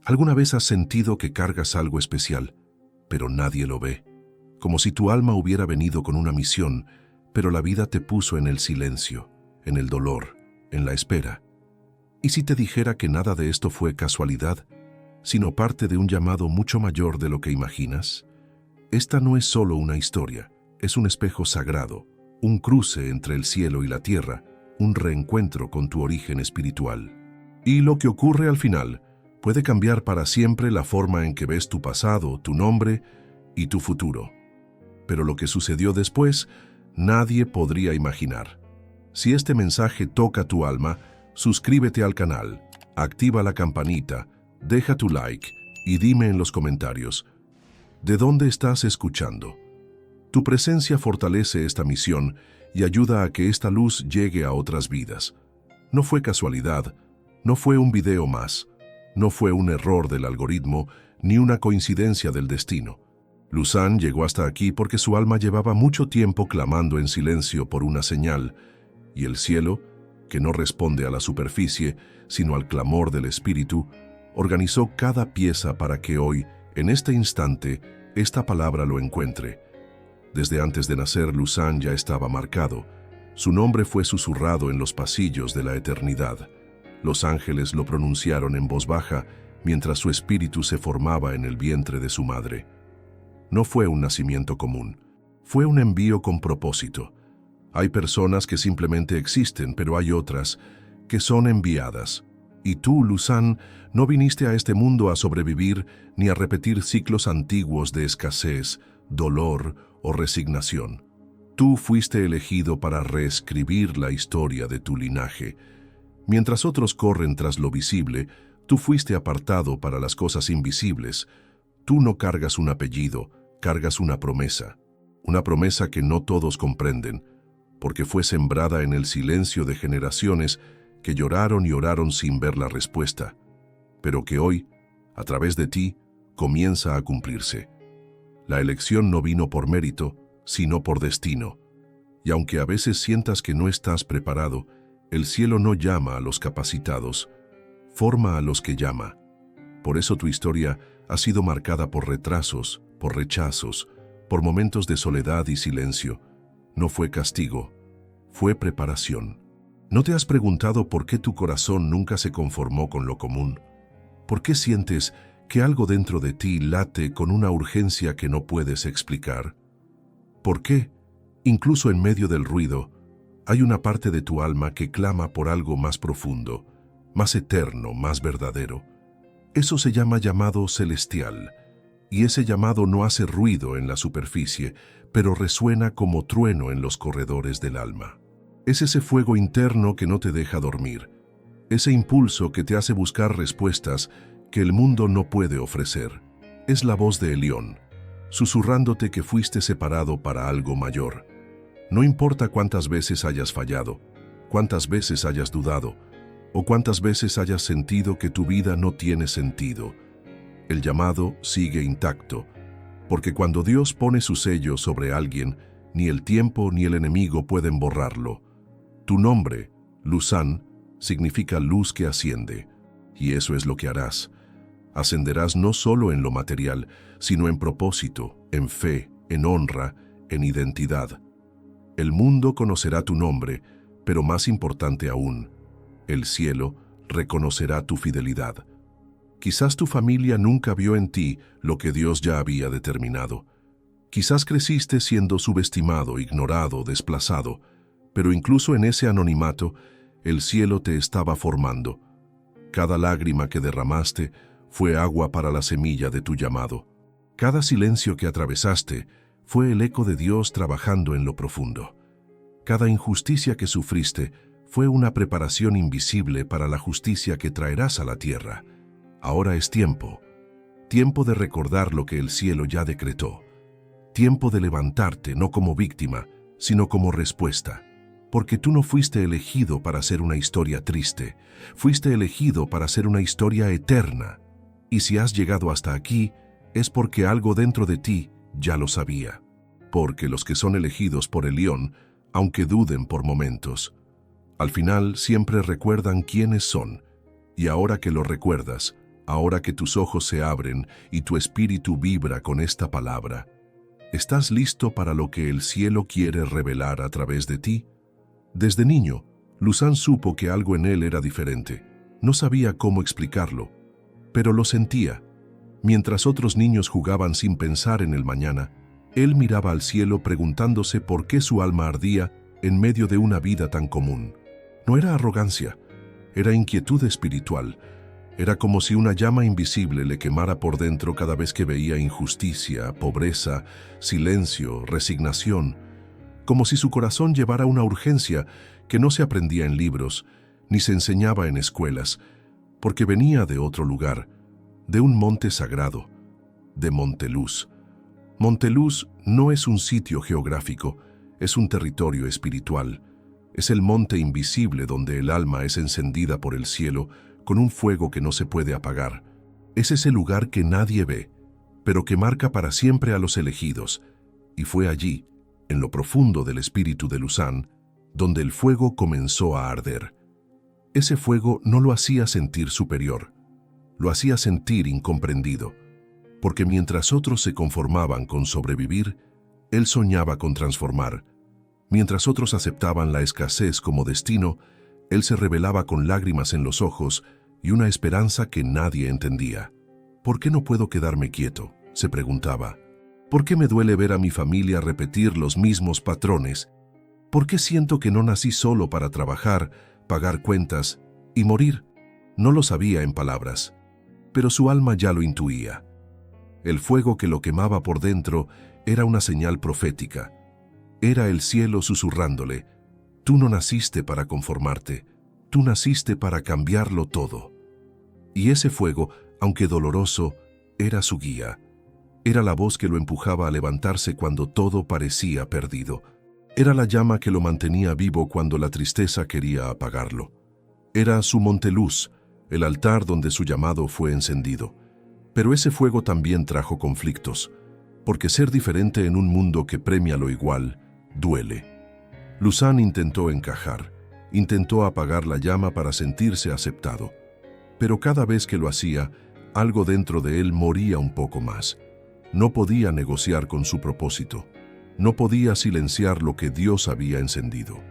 ¿Alguna vez has sentido que cargas algo especial, pero nadie lo ve? Como si tu alma hubiera venido con una misión, pero la vida te puso en el silencio, en el dolor, en la espera. ¿Y si te dijera que nada de esto fue casualidad, sino parte de un llamado mucho mayor de lo que imaginas? Esta no es solo una historia, es un espejo sagrado, un cruce entre el cielo y la tierra, un reencuentro con tu origen espiritual. Y lo que ocurre al final puede cambiar para siempre la forma en que ves tu pasado, tu nombre y tu futuro. Pero lo que sucedió después, nadie podría imaginar. Si este mensaje toca tu alma, suscríbete al canal, activa la campanita, deja tu like y dime en los comentarios, ¿de dónde estás escuchando? Tu presencia fortalece esta misión y ayuda a que esta luz llegue a otras vidas. No fue casualidad, no fue un video más, no fue un error del algoritmo ni una coincidencia del destino. Luzán llegó hasta aquí porque su alma llevaba mucho tiempo clamando en silencio por una señal, y el cielo, que no responde a la superficie, sino al clamor del espíritu, organizó cada pieza para que hoy, en este instante, esta palabra lo encuentre. Desde antes de nacer, Luzán ya estaba marcado. Su nombre fue susurrado en los pasillos de la eternidad. Los ángeles lo pronunciaron en voz baja mientras su espíritu se formaba en el vientre de su madre. No fue un nacimiento común, fue un envío con propósito. Hay personas que simplemente existen, pero hay otras que son enviadas. Y tú, Luzán, no viniste a este mundo a sobrevivir ni a repetir ciclos antiguos de escasez, dolor o resignación. Tú fuiste elegido para reescribir la historia de tu linaje. Mientras otros corren tras lo visible, tú fuiste apartado para las cosas invisibles. Tú no cargas un apellido, cargas una promesa que no todos comprenden, porque fue sembrada en el silencio de generaciones que lloraron y oraron sin ver la respuesta, pero que hoy, a través de ti, comienza a cumplirse. La elección no vino por mérito, sino por destino. Y aunque a veces sientas que no estás preparado, el cielo no llama a los capacitados, forma a los que llama. Por eso tu historia ha sido marcada por retrasos, por rechazos, por momentos de soledad y silencio. No fue castigo, fue preparación. ¿No te has preguntado por qué tu corazón nunca se conformó con lo común? ¿Por qué sientes que algo dentro de ti late con una urgencia que no puedes explicar? ¿Por qué, incluso en medio del ruido, hay una parte de tu alma que clama por algo más profundo, más eterno, más verdadero? Eso se llama llamado celestial, y ese llamado no hace ruido en la superficie, pero resuena como trueno en los corredores del alma. Es ese fuego interno que no te deja dormir, ese impulso que te hace buscar respuestas que el mundo no puede ofrecer. Es la voz de Elión, susurrándote que fuiste separado para algo mayor. No importa cuántas veces hayas fallado, cuántas veces hayas dudado, o cuántas veces hayas sentido que tu vida no tiene sentido, el llamado sigue intacto, porque cuando Dios pone su sello sobre alguien, ni el tiempo ni el enemigo pueden borrarlo. Tu nombre, Luzán, significa luz que asciende, y eso es lo que harás. Ascenderás no solo en lo material, sino en propósito, en fe, en honra, en identidad. El mundo conocerá tu nombre, pero más importante aún, el cielo reconocerá tu fidelidad. Quizás tu familia nunca vio en ti lo que Dios ya había determinado. Quizás creciste siendo subestimado, ignorado, desplazado, pero incluso en ese anonimato, el cielo te estaba formando. Cada lágrima que derramaste fue agua para la semilla de tu llamado. Cada silencio que atravesaste fue el eco de Dios trabajando en lo profundo. Cada injusticia que sufriste fue una preparación invisible para la justicia que traerás a la tierra. Ahora es tiempo de recordar lo que el cielo ya decretó. Tiempo de levantarte no como víctima, sino como respuesta. Porque tú no fuiste elegido para ser una historia triste, fuiste elegido para ser una historia eterna. Y si has llegado hasta aquí, es porque algo dentro de ti ya lo sabía. Porque los que son elegidos por Elión, aunque duden por momentos, al final siempre recuerdan quiénes son, y ahora que lo recuerdas, ahora que tus ojos se abren y tu espíritu vibra con esta palabra, ¿estás listo para lo que el cielo quiere revelar a través de ti? Desde niño, Luzán supo que algo en él era diferente. No sabía cómo explicarlo, pero lo sentía. Mientras otros niños jugaban sin pensar en el mañana, él miraba al cielo preguntándose por qué su alma ardía en medio de una vida tan común. No era arrogancia, era inquietud espiritual. Era como si una llama invisible le quemara por dentro cada vez que veía injusticia, pobreza, silencio, resignación, como si su corazón llevara una urgencia que no se aprendía en libros, ni se enseñaba en escuelas, porque venía de otro lugar, de un monte sagrado, de Monteluz. Monteluz no es un sitio geográfico, es un territorio espiritual. Es el monte invisible donde el alma es encendida por el cielo con un fuego que no se puede apagar. Es ese lugar que nadie ve, pero que marca para siempre a los elegidos. Y fue allí, en lo profundo del espíritu de Luzán, donde el fuego comenzó a arder. Ese fuego no lo hacía sentir superior, lo hacía sentir incomprendido, porque mientras otros se conformaban con sobrevivir, él soñaba con transformar. Mientras otros aceptaban la escasez como destino, él se revelaba con lágrimas en los ojos y una esperanza que nadie entendía. ¿Por qué no puedo quedarme quieto?, se preguntaba. ¿Por qué me duele ver a mi familia repetir los mismos patrones? ¿Por qué siento que no nací solo para trabajar, pagar cuentas y morir? No lo sabía en palabras, pero su alma ya lo intuía. El fuego que lo quemaba por dentro era una señal profética. Era el cielo susurrándole: tú no naciste para conformarte, tú naciste para cambiarlo todo. Y ese fuego, aunque doloroso, era su guía. Era la voz que lo empujaba a levantarse cuando todo parecía perdido. Era la llama que lo mantenía vivo cuando la tristeza quería apagarlo. Era su Monteluz, el altar donde su llamado fue encendido. Pero ese fuego también trajo conflictos, porque ser diferente en un mundo que premia lo igual duele. Luzán intentó encajar, intentó apagar la llama para sentirse aceptado. Pero cada vez que lo hacía, algo dentro de él moría un poco más. No podía negociar con su propósito. No podía silenciar lo que Dios había encendido.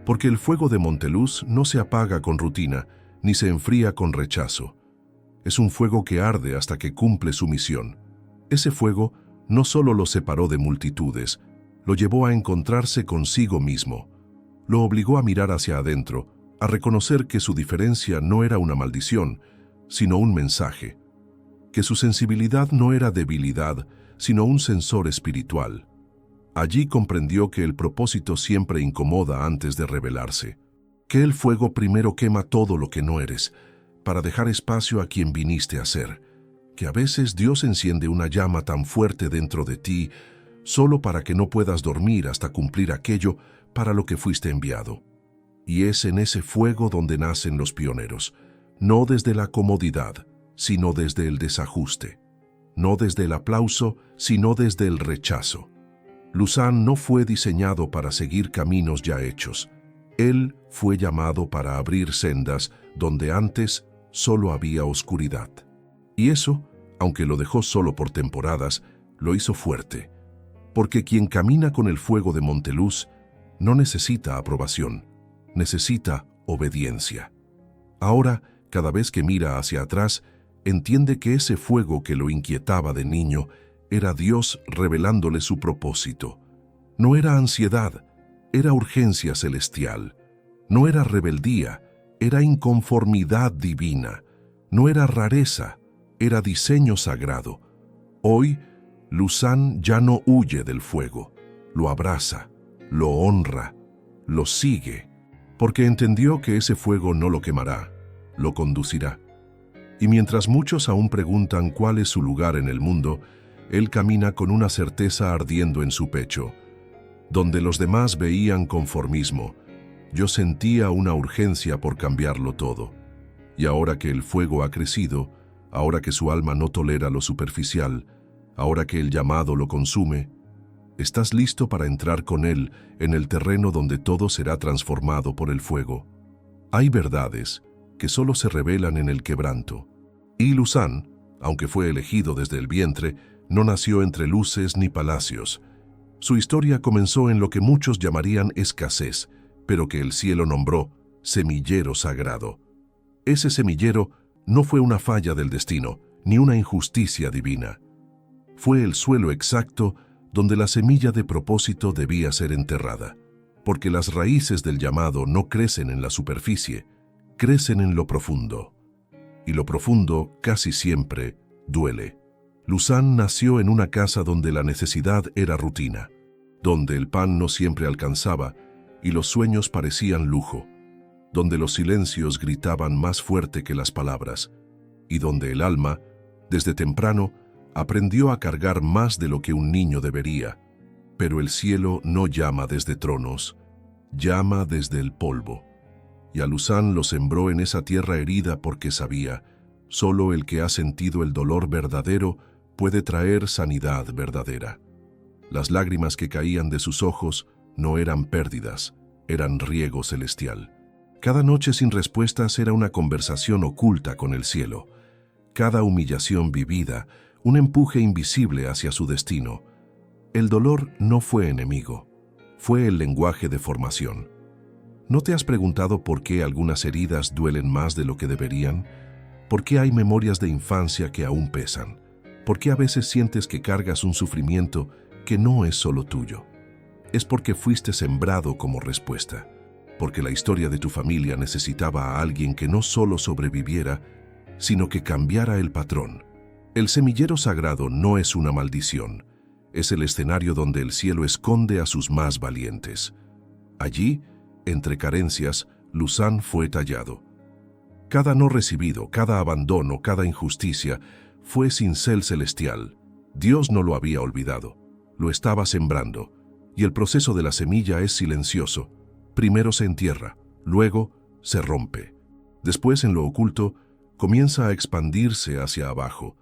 Porque el fuego de Monteluz no se apaga con rutina, ni se enfría con rechazo. Es un fuego que arde hasta que cumple su misión. Ese fuego no solo lo separó de multitudes, lo llevó a encontrarse consigo mismo. Lo obligó a mirar hacia adentro, a reconocer que su diferencia no era una maldición, sino un mensaje. Que su sensibilidad no era debilidad, sino un sensor espiritual. Allí comprendió que el propósito siempre incomoda antes de revelarse. Que el fuego primero quema todo lo que no eres, para dejar espacio a quien viniste a ser. Que a veces Dios enciende una llama tan fuerte dentro de ti, solo para que no puedas dormir hasta cumplir aquello para lo que fuiste enviado. Y es en ese fuego donde nacen los pioneros, no desde la comodidad, sino desde el desajuste. No desde el aplauso, sino desde el rechazo. Luzán no fue diseñado para seguir caminos ya hechos. Él fue llamado para abrir sendas donde antes solo había oscuridad. Y eso, aunque lo dejó solo por temporadas, lo hizo fuerte. Porque quien camina con el fuego de Monteluz no necesita aprobación, necesita obediencia. Ahora, cada vez que mira hacia atrás, entiende que ese fuego que lo inquietaba de niño era Dios revelándole su propósito. No era ansiedad, era urgencia celestial. No era rebeldía, era inconformidad divina. No era rareza, era diseño sagrado. Hoy, Luzán ya no huye del fuego, lo abraza, lo honra, lo sigue, porque entendió que ese fuego no lo quemará, lo conducirá. Y mientras muchos aún preguntan cuál es su lugar en el mundo, él camina con una certeza ardiendo en su pecho. Donde los demás veían conformismo, yo sentía una urgencia por cambiarlo todo. Y ahora que el fuego ha crecido, ahora que su alma no tolera lo superficial, ahora que el llamado lo consume, estás listo para entrar con él en el terreno donde todo será transformado por el fuego. Hay verdades que solo se revelan en el quebranto. Y Luzán, aunque fue elegido desde el vientre, no nació entre luces ni palacios. Su historia comenzó en lo que muchos llamarían escasez, pero que el cielo nombró semillero sagrado. Ese semillero no fue una falla del destino, ni una injusticia divina. Fue el suelo exacto donde la semilla de propósito debía ser enterrada, porque las raíces del llamado no crecen en la superficie, crecen en lo profundo. Y lo profundo casi siempre duele. Luzán nació en una casa donde la necesidad era rutina, donde el pan no siempre alcanzaba y los sueños parecían lujo, donde los silencios gritaban más fuerte que las palabras, y donde el alma, desde temprano, aprendió a cargar más de lo que un niño debería. Pero el cielo no llama desde tronos, llama desde el polvo. Y a Luzán lo sembró en esa tierra herida porque sabía, solo el que ha sentido el dolor verdadero puede traer sanidad verdadera. Las lágrimas que caían de sus ojos no eran pérdidas, eran riego celestial. Cada noche sin respuestas era una conversación oculta con el cielo. Cada humillación vivida, un empuje invisible hacia su destino. El dolor no fue enemigo, fue el lenguaje de formación. ¿No te has preguntado por qué algunas heridas duelen más de lo que deberían? ¿Por qué hay memorias de infancia que aún pesan? ¿Por qué a veces sientes que cargas un sufrimiento que no es solo tuyo? Es porque fuiste sembrado como respuesta, porque la historia de tu familia necesitaba a alguien que no solo sobreviviera, sino que cambiara el patrón. El semillero sagrado no es una maldición, es el escenario donde el cielo esconde a sus más valientes. Allí, entre carencias, Luzán fue tallado. Cada no recibido, cada abandono, cada injusticia, fue cincel celestial. Dios no lo había olvidado, lo estaba sembrando, y el proceso de la semilla es silencioso. Primero se entierra, luego se rompe. Después, en lo oculto, comienza a expandirse hacia abajo,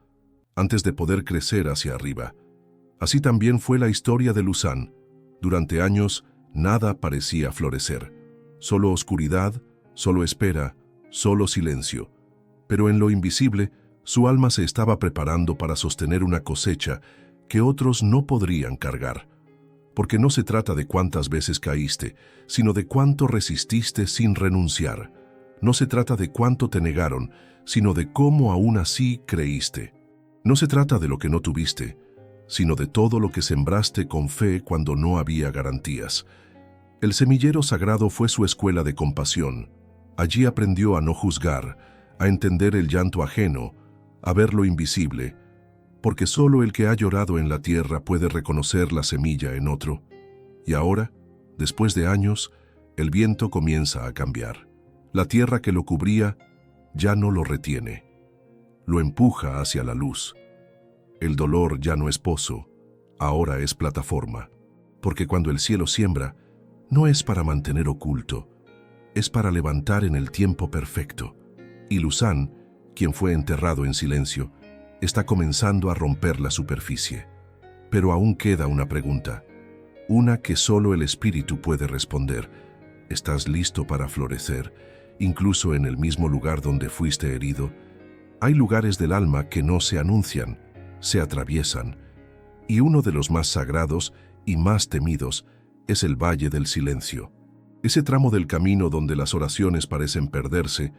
antes de poder crecer hacia arriba. Así también fue la historia de Luzán. Durante años, nada parecía florecer. Solo oscuridad, solo espera, solo silencio. Pero en lo invisible, su alma se estaba preparando para sostener una cosecha que otros no podrían cargar. Porque no se trata de cuántas veces caíste, sino de cuánto resististe sin renunciar. No se trata de cuánto te negaron, sino de cómo aún así creíste. No se trata de lo que no tuviste, sino de todo lo que sembraste con fe cuando no había garantías. El semillero sagrado fue su escuela de compasión. Allí aprendió a no juzgar, a entender el llanto ajeno, a ver lo invisible, porque solo el que ha llorado en la tierra puede reconocer la semilla en otro. Y ahora, después de años, el viento comienza a cambiar. La tierra que lo cubría ya no lo retiene, lo empuja hacia la luz. El dolor ya no es pozo, ahora es plataforma, porque cuando el cielo siembra, no es para mantener oculto, es para levantar en el tiempo perfecto. Y Luzán, quien fue enterrado en silencio, está comenzando a romper la superficie. Pero aún queda una pregunta, una que solo el Espíritu puede responder. ¿Estás listo para florecer, incluso en el mismo lugar donde fuiste herido? Hay lugares del alma que no se anuncian, se atraviesan, y uno de los más sagrados y más temidos es el Valle del Silencio. Ese tramo del camino donde las oraciones parecen perderse,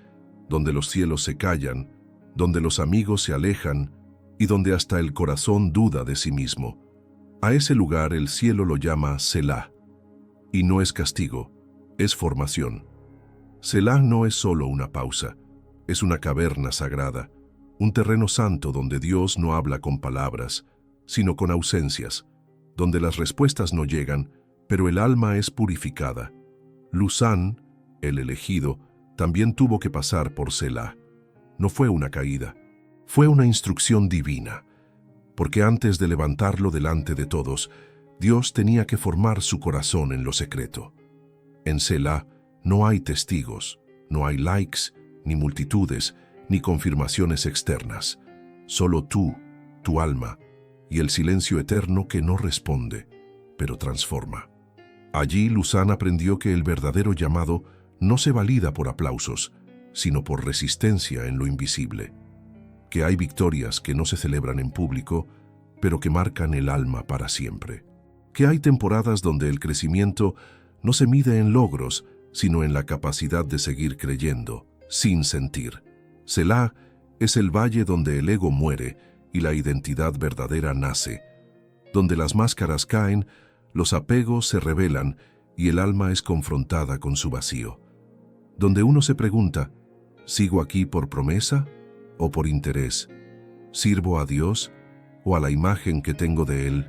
donde los cielos se callan, donde los amigos se alejan y donde hasta el corazón duda de sí mismo. A ese lugar el cielo lo llama Selah. Y no es castigo, es formación. Selah no es solo una pausa, es una caverna sagrada, un terreno santo donde Dios no habla con palabras, sino con ausencias, donde las respuestas no llegan, pero el alma es purificada. Luzán, el elegido, también tuvo que pasar por Selah. No fue una caída, fue una instrucción divina, porque antes de levantarlo delante de todos, Dios tenía que formar su corazón en lo secreto. En Selah no hay testigos, no hay likes, ni multitudes, ni confirmaciones externas. Solo tú, tu alma, y el silencio eterno que no responde, pero transforma. Allí Luzán aprendió que el verdadero llamado no se valida por aplausos, sino por resistencia en lo invisible. que hay victorias que no se celebran en público, pero que marcan el alma para siempre. Que hay temporadas donde el crecimiento no se mide en logros, sino en la capacidad de seguir creyendo, sin sentir. Selah es el valle donde el ego muere y la identidad verdadera nace, donde las máscaras caen, los apegos se revelan y el alma es confrontada con su vacío. Donde uno se pregunta, ¿sigo aquí por promesa o por interés? ¿Sirvo a Dios o a la imagen que tengo de Él?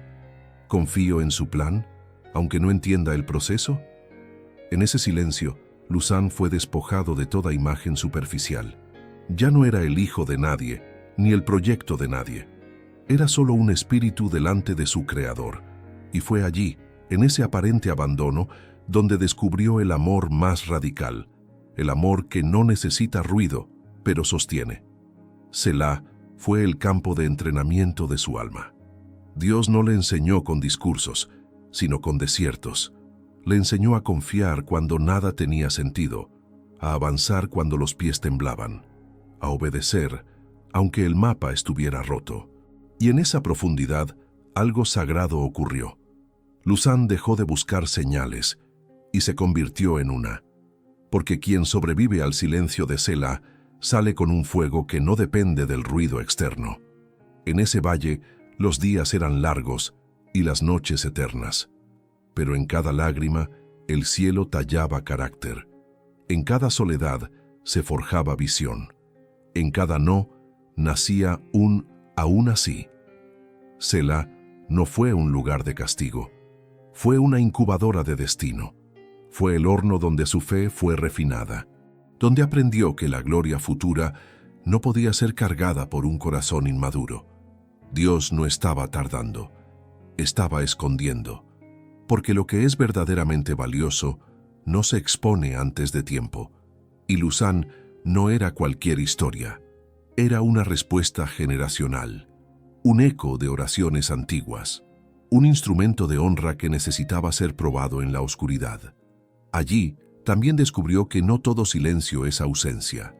¿Confío en su plan, aunque no entienda el proceso? En ese silencio, Luzán fue despojado de toda imagen superficial. Ya no era el hijo de nadie, ni el proyecto de nadie. Era solo un espíritu delante de su Creador. Y fue allí, en ese aparente abandono, donde descubrió el amor más radical, el amor que no necesita ruido, pero sostiene. Selah fue el campo de entrenamiento de su alma. Dios no le enseñó con discursos, sino con desiertos. Le enseñó a confiar cuando nada tenía sentido, a avanzar cuando los pies temblaban, a obedecer, aunque el mapa estuviera roto. Y en esa profundidad, algo sagrado ocurrió. Luzán dejó de buscar señales y se convirtió en una. Porque quien sobrevive al silencio de Selah sale con un fuego que no depende del ruido externo. En ese valle, los días eran largos y las noches eternas. Pero en cada lágrima, el cielo tallaba carácter. En cada soledad se forjaba visión. En cada no, nacía un aún así. Selah no fue un lugar de castigo. Fue una incubadora de destino. Fue el horno donde su fe fue refinada, donde aprendió que la gloria futura no podía ser cargada por un corazón inmaduro. Dios no estaba tardando, estaba escondiendo, porque lo que es verdaderamente valioso no se expone antes de tiempo. Y Luzán no era cualquier historia, era una respuesta generacional, un eco de oraciones antiguas, un instrumento de honra que necesitaba ser probado en la oscuridad. Allí también descubrió que no todo silencio es ausencia.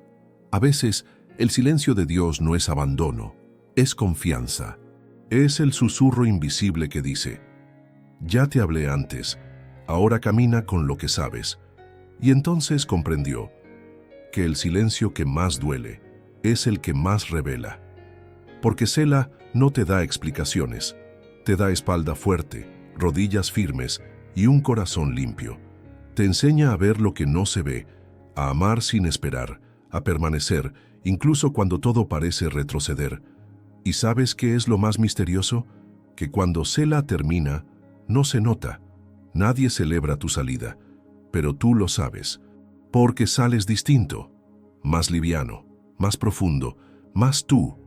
A veces, el silencio de Dios no es abandono, es confianza. Es el susurro invisible que dice, ya te hablé antes, ahora camina con lo que sabes. Y entonces comprendió que el silencio que más duele es el que más revela. Porque Selah no te da explicaciones, te da espalda fuerte, rodillas firmes y un corazón limpio. Te enseña a ver lo que no se ve, a amar sin esperar, a permanecer, incluso cuando todo parece retroceder. ¿Y sabes qué es lo más misterioso? Que cuando Selah termina, no se nota. Nadie celebra tu salida, pero tú lo sabes, porque sales distinto, más liviano, más profundo, más tú.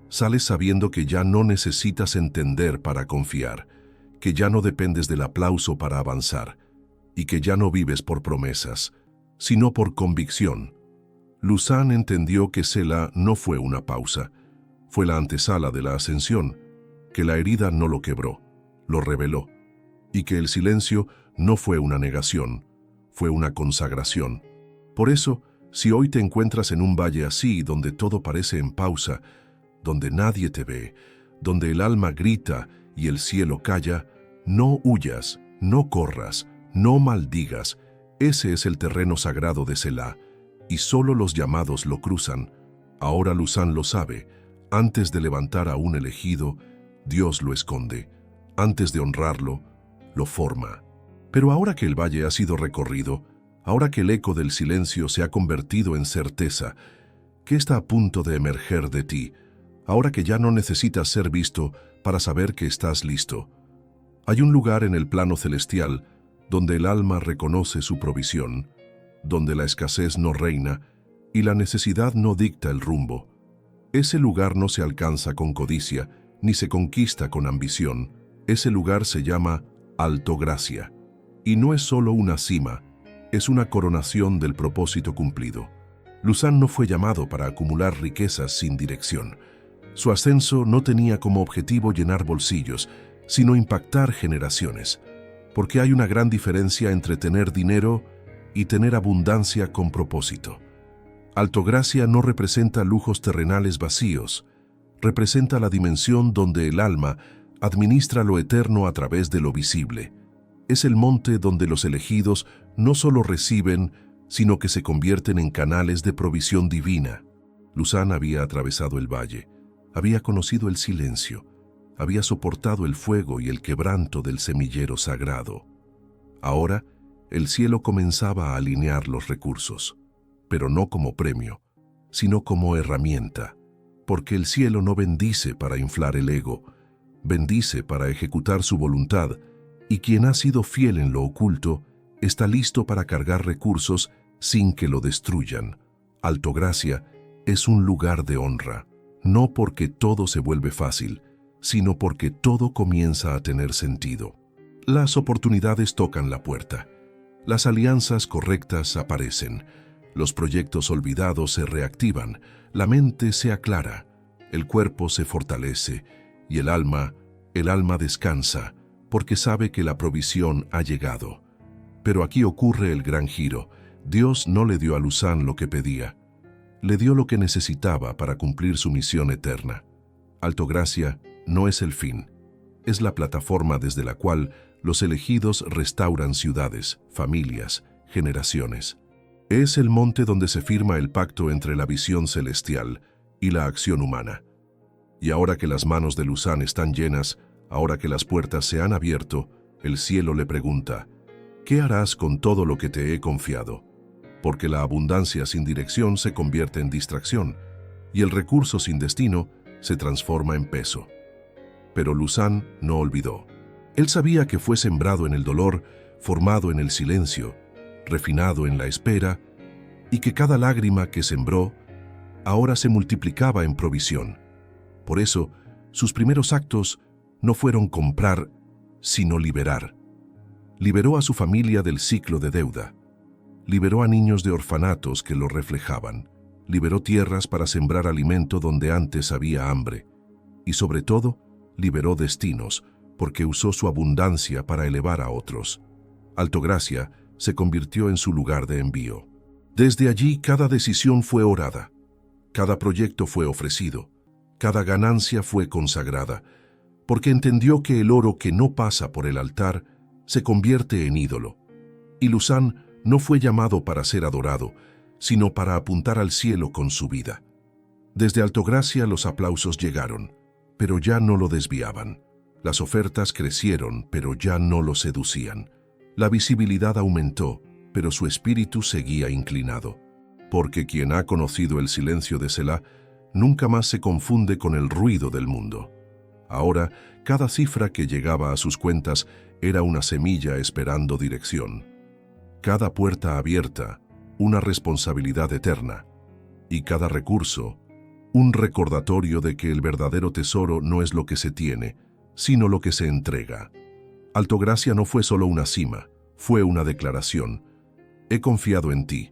Sales sabiendo que ya no necesitas entender para confiar, que ya no dependes del aplauso para avanzar, y que ya no vives por promesas, sino por convicción. Luzán entendió que Selah no fue una pausa, fue la antesala de la ascensión, que la herida no lo quebró, lo reveló, y que el silencio no fue una negación, fue una consagración. Por eso, si hoy te encuentras en un valle así, donde todo parece en pausa, donde nadie te ve, donde el alma grita y el cielo calla, no huyas, no corras, no maldigas. Ese es el terreno sagrado de Selah, y solo los llamados lo cruzan. Ahora Luzán lo sabe. Antes de levantar a un elegido, Dios lo esconde. Antes de honrarlo, lo forma. Pero ahora que el valle ha sido recorrido, ahora que el eco del silencio se ha convertido en certeza, que está a punto de emerger de ti, ahora que ya no necesitas ser visto para saber que estás listo. Hay un lugar en el plano celestial donde el alma reconoce su provisión, donde la escasez no reina y la necesidad no dicta el rumbo. Ese lugar no se alcanza con codicia, ni se conquista con ambición. Ese lugar se llama Altogracia. Y no es solo una cima, es una coronación del propósito cumplido. Luzán no fue llamado para acumular riquezas sin dirección. Su ascenso no tenía como objetivo llenar bolsillos, sino impactar generaciones. Porque hay una gran diferencia entre tener dinero y tener abundancia con propósito. Altogracia no representa lujos terrenales vacíos, representa la dimensión donde el alma administra lo eterno a través de lo visible. Es el monte donde los elegidos no solo reciben, sino que se convierten en canales de provisión divina. Luzán había atravesado el valle, había conocido el silencio, había soportado el fuego y el quebranto del semillero sagrado. Ahora, el cielo comenzaba a alinear los recursos, pero no como premio, sino como herramienta, porque el cielo no bendice para inflar el ego, bendice para ejecutar su voluntad, y quien ha sido fiel en lo oculto está listo para cargar recursos sin que lo destruyan. Altogracia es un lugar de honra, no porque todo se vuelve fácil, sino porque todo comienza a tener sentido. Las oportunidades tocan la puerta, las alianzas correctas aparecen, los proyectos olvidados se reactivan, la mente se aclara, el cuerpo se fortalece y el alma descansa porque sabe que la provisión ha llegado. Pero aquí ocurre el gran giro. Dios no le dio a Luzán lo que pedía, le dio lo que necesitaba para cumplir su misión eterna. Altogracia no es el fin, es la plataforma desde la cual los elegidos restauran ciudades, familias, generaciones. Es el monte donde se firma el pacto entre la visión celestial y la acción humana. Y ahora que las manos de Luzán están llenas, ahora que las puertas se han abierto, el cielo le pregunta: ¿qué harás con todo lo que te he confiado? Porque la abundancia sin dirección se convierte en distracción, y el recurso sin destino se transforma en peso. Pero Luzán no olvidó. Él sabía que fue sembrado en el dolor, formado en el silencio, refinado en la espera, y que cada lágrima que sembró ahora se multiplicaba en provisión. Por eso, sus primeros actos no fueron comprar, sino liberar. Liberó a su familia del ciclo de deuda. Liberó a niños de orfanatos que lo reflejaban. Liberó tierras para sembrar alimento donde antes había hambre. Y sobre todo, liberó destinos, porque usó su abundancia para elevar a otros. Altogracia se convirtió en su lugar de envío. Desde allí cada decisión fue orada, cada proyecto fue ofrecido, cada ganancia fue consagrada, porque entendió que el oro que no pasa por el altar se convierte en ídolo. Y Luzán no fue llamado para ser adorado, sino para apuntar al cielo con su vida. Desde Altogracia los aplausos llegaron, pero ya no lo desviaban. Las ofertas crecieron, pero ya no lo seducían. La visibilidad aumentó, pero su espíritu seguía inclinado. Porque quien ha conocido el silencio de Selah nunca más se confunde con el ruido del mundo. Ahora, cada cifra que llegaba a sus cuentas era una semilla esperando dirección. Cada puerta abierta, una responsabilidad eterna. Y cada recurso, un recordatorio de que el verdadero tesoro no es lo que se tiene, sino lo que se entrega. Altogracia no fue solo una cima, fue una declaración. He confiado en ti,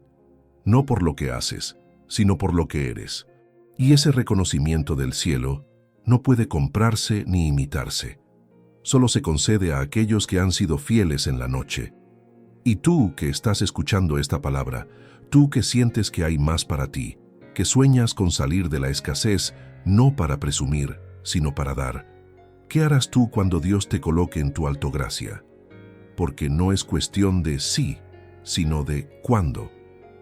no por lo que haces, sino por lo que eres. Y ese reconocimiento del cielo no puede comprarse ni imitarse. Solo se concede a aquellos que han sido fieles en la noche. Y tú que estás escuchando esta palabra, tú que sientes que hay más para ti, que sueñas con salir de la escasez, no para presumir, sino para dar. ¿Qué harás tú cuando Dios te coloque en tu altogracia? Porque no es cuestión de sí, sino de cuándo.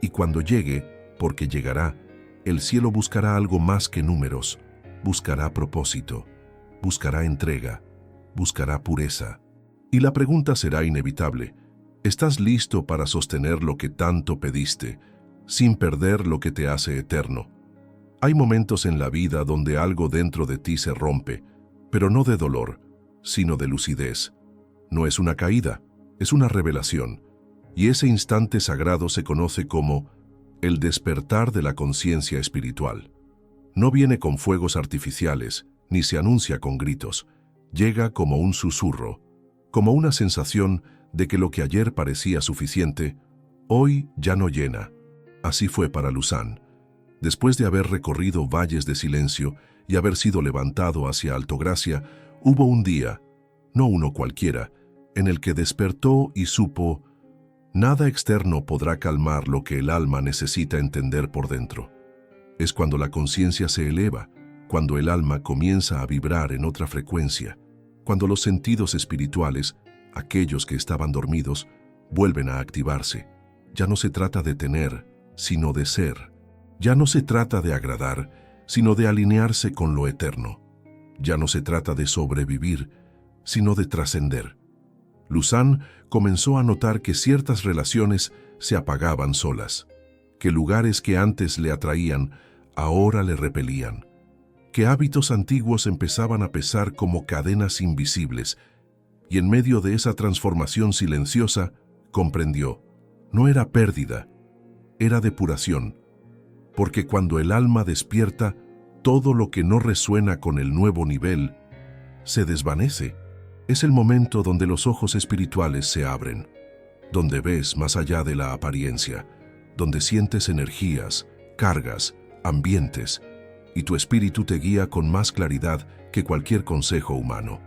Y cuando llegue, porque llegará, el cielo buscará algo más que números, buscará propósito, buscará entrega, buscará pureza. Y la pregunta será inevitable: ¿estás listo para sostener lo que tanto pediste, sin perder lo que te hace eterno? Hay momentos en la vida donde algo dentro de ti se rompe, pero no de dolor, sino de lucidez. No es una caída, es una revelación, y ese instante sagrado se conoce como el despertar de la conciencia espiritual. No viene con fuegos artificiales, ni se anuncia con gritos. Llega como un susurro, como una sensación de que lo que ayer parecía suficiente, hoy ya no llena. Así fue para Luzán. Después de haber recorrido valles de silencio y haber sido levantado hacia Altogracia, hubo un día, no uno cualquiera, en el que despertó y supo: nada externo podrá calmar lo que el alma necesita entender por dentro. Es cuando la conciencia se eleva, cuando el alma comienza a vibrar en otra frecuencia, cuando los sentidos espirituales, aquellos que estaban dormidos, vuelven a activarse. Ya no se trata de tener, sino de ser. Ya no se trata de agradar, sino de alinearse con lo eterno. Ya no se trata de sobrevivir, sino de trascender. Luzán comenzó a notar que ciertas relaciones se apagaban solas, que lugares que antes le atraían, ahora le repelían, que hábitos antiguos empezaban a pesar como cadenas invisibles, y en medio de esa transformación silenciosa, comprendió, no era pérdida, era depuración, porque cuando el alma despierta, todo lo que no resuena con el nuevo nivel se desvanece. Es el momento donde los ojos espirituales se abren, donde ves más allá de la apariencia, donde sientes energías, cargas, ambientes, y tu espíritu te guía con más claridad que cualquier consejo humano.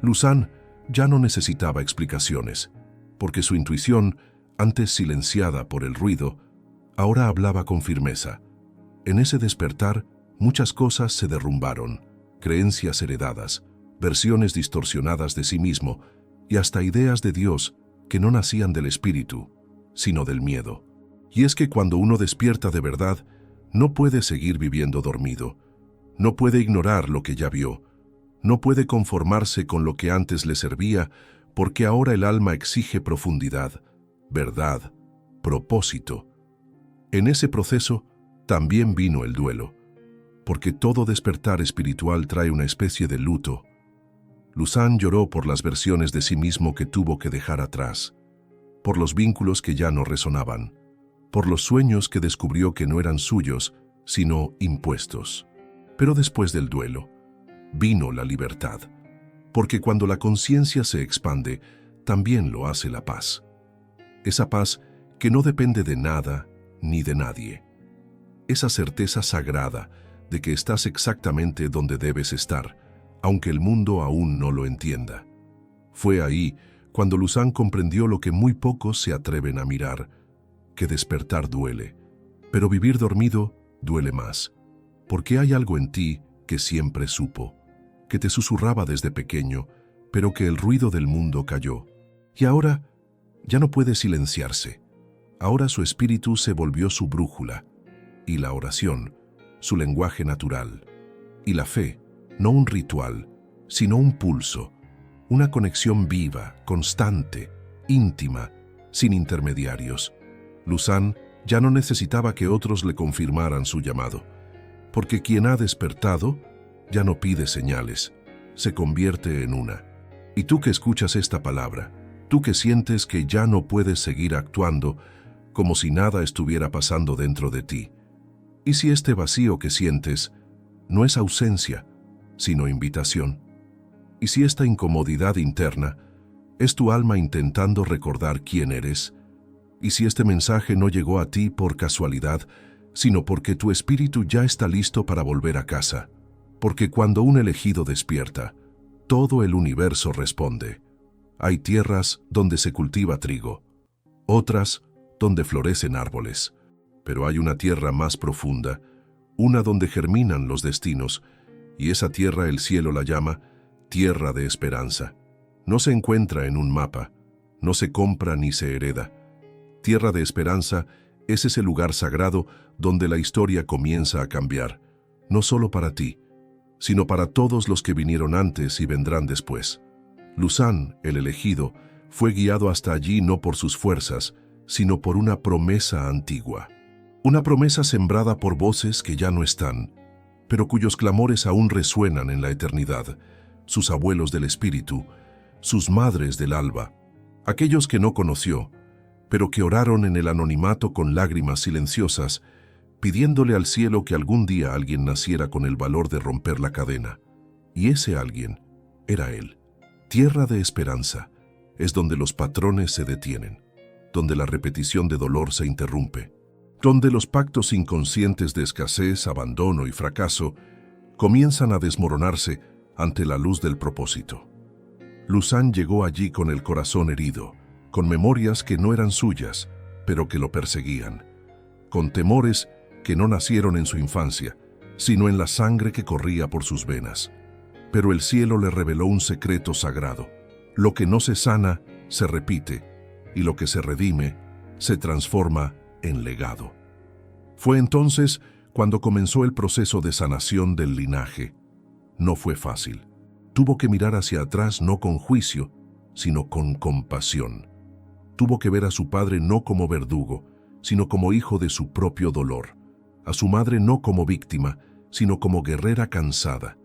Luzán ya no necesitaba explicaciones, porque su intuición, antes silenciada por el ruido, ahora hablaba con firmeza. En ese despertar, muchas cosas se derrumbaron, creencias heredadas, versiones distorsionadas de sí mismo y hasta ideas de Dios que no nacían del espíritu, sino del miedo. Y es que cuando uno despierta de verdad, no puede seguir viviendo dormido, no puede ignorar lo que ya vio, no puede conformarse con lo que antes le servía, porque ahora el alma exige profundidad, verdad, propósito. En ese proceso también vino el duelo, porque todo despertar espiritual trae una especie de luto. Luzán lloró por las versiones de sí mismo que tuvo que dejar atrás, por los vínculos que ya no resonaban, por los sueños que descubrió que no eran suyos, sino impuestos. Pero después del duelo, vino la libertad, porque cuando la conciencia se expande, también lo hace la paz. Esa paz que no depende de nada ni de nadie. Esa certeza sagrada de que estás exactamente donde debes estar, aunque el mundo aún no lo entienda. Fue ahí cuando Luzán comprendió lo que muy pocos se atreven a mirar, que despertar duele, pero vivir dormido duele más, porque hay algo en ti que siempre supo, que te susurraba desde pequeño, pero que el ruido del mundo calló. Y ahora ya no puede silenciarse. Ahora su espíritu se volvió su brújula, y la oración, su lenguaje natural, y la fe, no un ritual, sino un pulso, una conexión viva, constante, íntima, sin intermediarios. Luzán ya no necesitaba que otros le confirmaran su llamado, porque quien ha despertado ya no pide señales, se convierte en una. Y tú que escuchas esta palabra, tú que sientes que ya no puedes seguir actuando como si nada estuviera pasando dentro de ti. ¿Y si este vacío que sientes no es ausencia, sino invitación? ¿Y si esta incomodidad interna es tu alma intentando recordar quién eres? ¿Y si este mensaje no llegó a ti por casualidad, sino porque tu espíritu ya está listo para volver a casa? Porque cuando un elegido despierta, todo el universo responde. Hay tierras donde se cultiva trigo, otras donde florecen árboles, pero hay una tierra más profunda, una donde germinan los destinos, y esa tierra el cielo la llama tierra de esperanza. No se encuentra en un mapa, no se compra ni se hereda. Tierra de esperanza es ese lugar sagrado donde la historia comienza a cambiar, no solo para ti, sino para todos los que vinieron antes y vendrán después. Luzán, el elegido, fue guiado hasta allí no por sus fuerzas, sino por una promesa antigua. Una promesa sembrada por voces que ya no están, pero cuyos clamores aún resuenan en la eternidad, sus abuelos del espíritu, sus madres del alba, aquellos que no conoció, pero que oraron en el anonimato con lágrimas silenciosas, pidiéndole al cielo que algún día alguien naciera con el valor de romper la cadena. Y ese alguien era él. Tierra de esperanza es donde los patrones se detienen, donde la repetición de dolor se interrumpe, donde los pactos inconscientes de escasez, abandono y fracaso comienzan a desmoronarse ante la luz del propósito. Luzán llegó allí con el corazón herido, con memorias que no eran suyas, pero que lo perseguían, con temores que no nacieron en su infancia, sino en la sangre que corría por sus venas. Pero el cielo le reveló un secreto sagrado. Lo que no se sana, se repite, y lo que se redime, se transforma en legado. Fue entonces cuando comenzó el proceso de sanación del linaje. No fue fácil. Tuvo que mirar hacia atrás no con juicio, sino con compasión. Tuvo que ver a su padre no como verdugo, sino como hijo de su propio dolor. A su madre no como víctima, sino como guerrera cansada.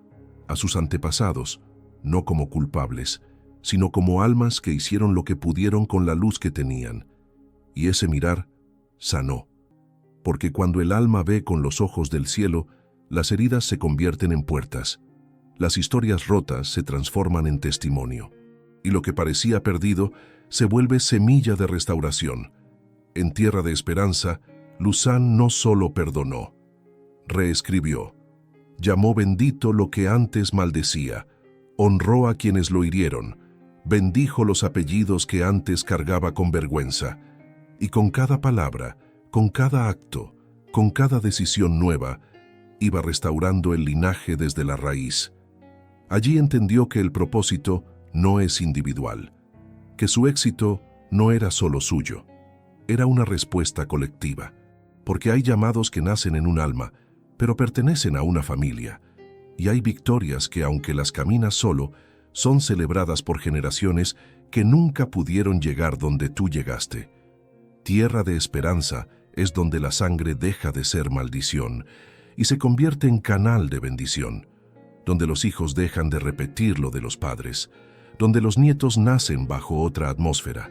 A sus antepasados, no como culpables, sino como almas que hicieron lo que pudieron con la luz que tenían. Y ese mirar sanó. Porque cuando el alma ve con los ojos del cielo, las heridas se convierten en puertas. Las historias rotas se transforman en testimonio. Y lo que parecía perdido se vuelve semilla de restauración. En Tierra de Esperanza, Luzán no solo perdonó, reescribió. Llamó bendito lo que antes maldecía, honró a quienes lo hirieron, bendijo los apellidos que antes cargaba con vergüenza. Y con cada palabra, con cada acto, con cada decisión nueva, iba restaurando el linaje desde la raíz. Allí entendió que el propósito no es individual, que su éxito no era solo suyo, era una respuesta colectiva, porque hay llamados que nacen en un alma, pero pertenecen a una familia, y hay victorias que, aunque las caminas solo, son celebradas por generaciones que nunca pudieron llegar donde tú llegaste. Tierra de Esperanza es donde la sangre deja de ser maldición y se convierte en canal de bendición, donde los hijos dejan de repetir lo de los padres, donde los nietos nacen bajo otra atmósfera,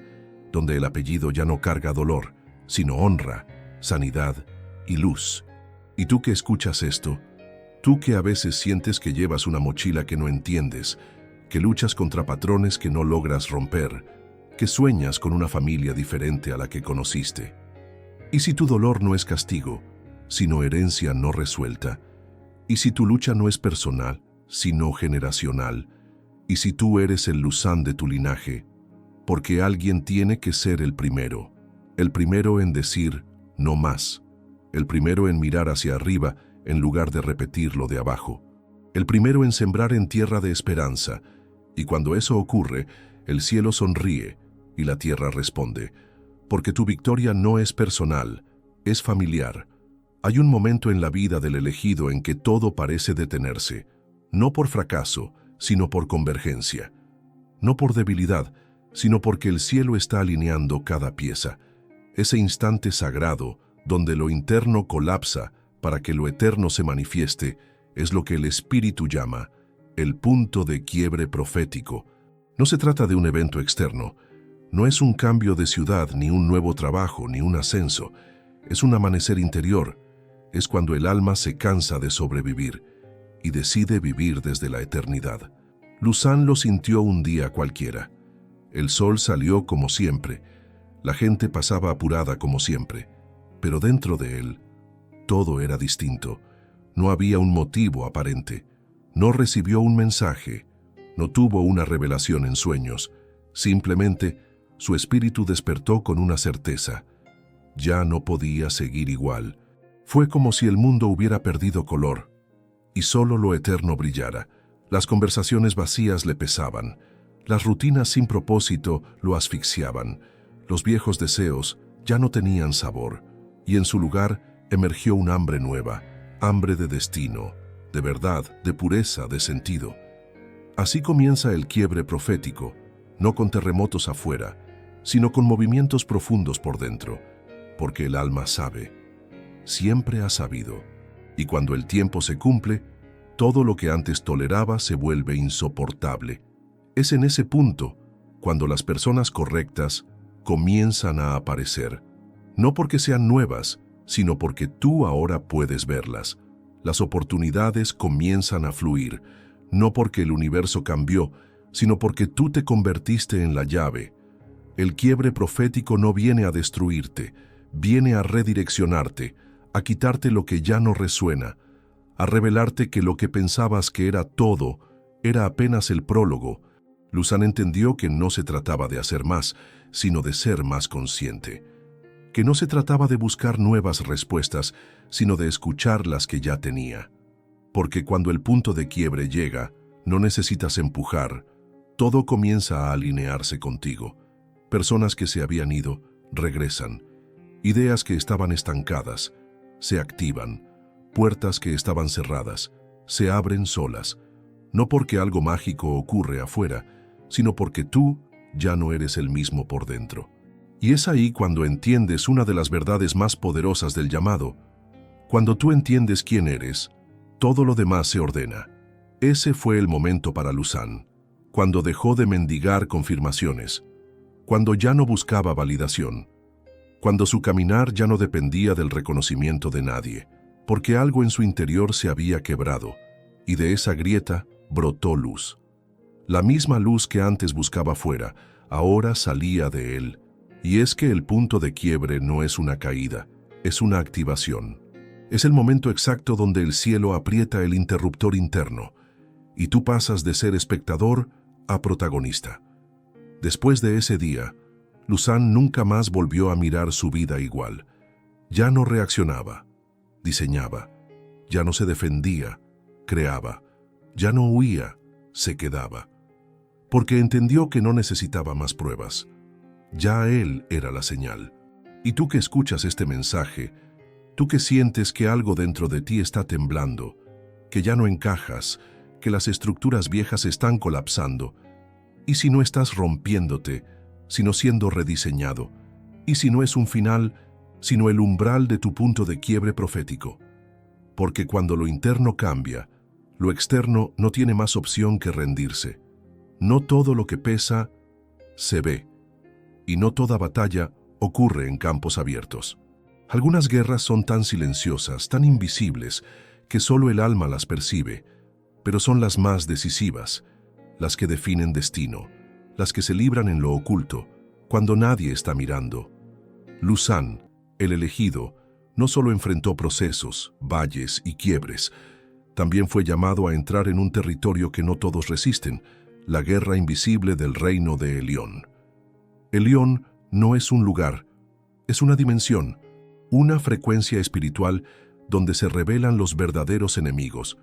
donde el apellido ya no carga dolor, sino honra, sanidad y luz. Y tú que escuchas esto, tú que a veces sientes que llevas una mochila que no entiendes, que luchas contra patrones que no logras romper, que sueñas con una familia diferente a la que conociste. Y si tu dolor no es castigo, sino herencia no resuelta, y si tu lucha no es personal, sino generacional, y si tú eres el Luzán de tu linaje, porque alguien tiene que ser el primero en decir no más, el primero en mirar hacia arriba en lugar de repetir lo de abajo, el primero en sembrar en tierra de esperanza, y cuando eso ocurre, el cielo sonríe y la tierra responde, porque tu victoria no es personal, es familiar. Hay un momento en la vida del elegido en que todo parece detenerse, no por fracaso, sino por convergencia, no por debilidad, sino porque el cielo está alineando cada pieza. Ese instante sagrado, donde lo interno colapsa para que lo eterno se manifieste, es lo que el Espíritu llama el punto de quiebre profético. No se trata de un evento externo, no es un cambio de ciudad, ni un nuevo trabajo, ni un ascenso. Es un amanecer interior. Es cuando el alma se cansa de sobrevivir y decide vivir desde la eternidad. Luzán lo sintió un día cualquiera. El sol salió como siempre. La gente pasaba apurada como siempre. Pero dentro de él, todo era distinto. No había un motivo aparente. No recibió un mensaje. No tuvo una revelación en sueños. Simplemente, su espíritu despertó con una certeza. Ya no podía seguir igual. Fue como si el mundo hubiera perdido color y solo lo eterno brillara. Las conversaciones vacías le pesaban. Las rutinas sin propósito lo asfixiaban. Los viejos deseos ya no tenían sabor y en su lugar emergió un hambre nueva, hambre de destino, de verdad, de pureza, de sentido. Así comienza el quiebre profético, no con terremotos afuera, sino con movimientos profundos por dentro, porque el alma sabe, siempre ha sabido, y cuando el tiempo se cumple, todo lo que antes toleraba se vuelve insoportable. Es en ese punto cuando las personas correctas comienzan a aparecer, no porque sean nuevas, sino porque tú ahora puedes verlas. Las oportunidades comienzan a fluir, no porque el universo cambió, sino porque tú te convertiste en la llave. El quiebre profético no viene a destruirte, viene a redireccionarte, a quitarte lo que ya no resuena, a revelarte que lo que pensabas que era todo, era apenas el prólogo. Luzán entendió que no se trataba de hacer más, sino de ser más consciente. Que no se trataba de buscar nuevas respuestas, sino de escuchar las que ya tenía. Porque cuando el punto de quiebre llega, no necesitas empujar, todo comienza a alinearse contigo. Personas que se habían ido, regresan. Ideas que estaban estancadas, se activan. Puertas que estaban cerradas, se abren solas. No porque algo mágico ocurre afuera, sino porque tú ya no eres el mismo por dentro. Y es ahí cuando entiendes una de las verdades más poderosas del llamado. Cuando tú entiendes quién eres, todo lo demás se ordena. Ese fue el momento para Luzán, cuando dejó de mendigar confirmaciones, cuando ya no buscaba validación, cuando su caminar ya no dependía del reconocimiento de nadie, porque algo en su interior se había quebrado, y de esa grieta brotó luz. La misma luz que antes buscaba fuera, ahora salía de él. Y es que el punto de quiebre no es una caída, es una activación. Es el momento exacto donde el cielo aprieta el interruptor interno, y tú pasas de ser espectador a protagonista. Después de ese día, Luzán nunca más volvió a mirar su vida igual. Ya no reaccionaba, diseñaba, ya no se defendía, creaba, ya no huía, se quedaba. Porque entendió que no necesitaba más pruebas. Ya él era la señal. Y tú que escuchas este mensaje, tú que sientes que algo dentro de ti está temblando, que ya no encajas, que las estructuras viejas están colapsando, y si no estás rompiéndote, sino siendo rediseñado, y si no es un final, sino el umbral de tu punto de quiebre profético. Porque cuando lo interno cambia, lo externo no tiene más opción que rendirse. No todo lo que pesa, se ve. Y no toda batalla ocurre en campos abiertos. Algunas guerras son tan silenciosas, tan invisibles, que solo el alma las percibe, pero son las más decisivas, las que definen destino, las que se libran en lo oculto, cuando nadie está mirando. Luzán, el elegido, no solo enfrentó procesos, valles y quiebres, también fue llamado a entrar en un territorio que no todos resisten, la guerra invisible del reino de Elión. Elión no es un lugar, es una dimensión, una frecuencia espiritual donde se revelan los verdaderos enemigos,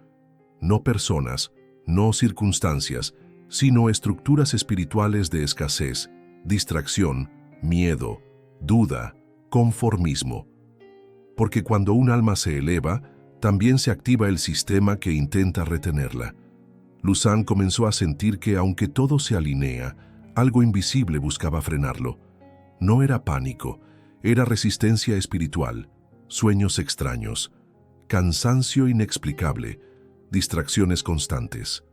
no personas, no circunstancias, sino estructuras espirituales de escasez, distracción, miedo, duda, conformismo. Porque cuando un alma se eleva, también se activa el sistema que intenta retenerla. Luzán comenzó a sentir que aunque todo se alinea, algo invisible buscaba frenarlo. No era pánico, era resistencia espiritual, sueños extraños, cansancio inexplicable, distracciones constantes,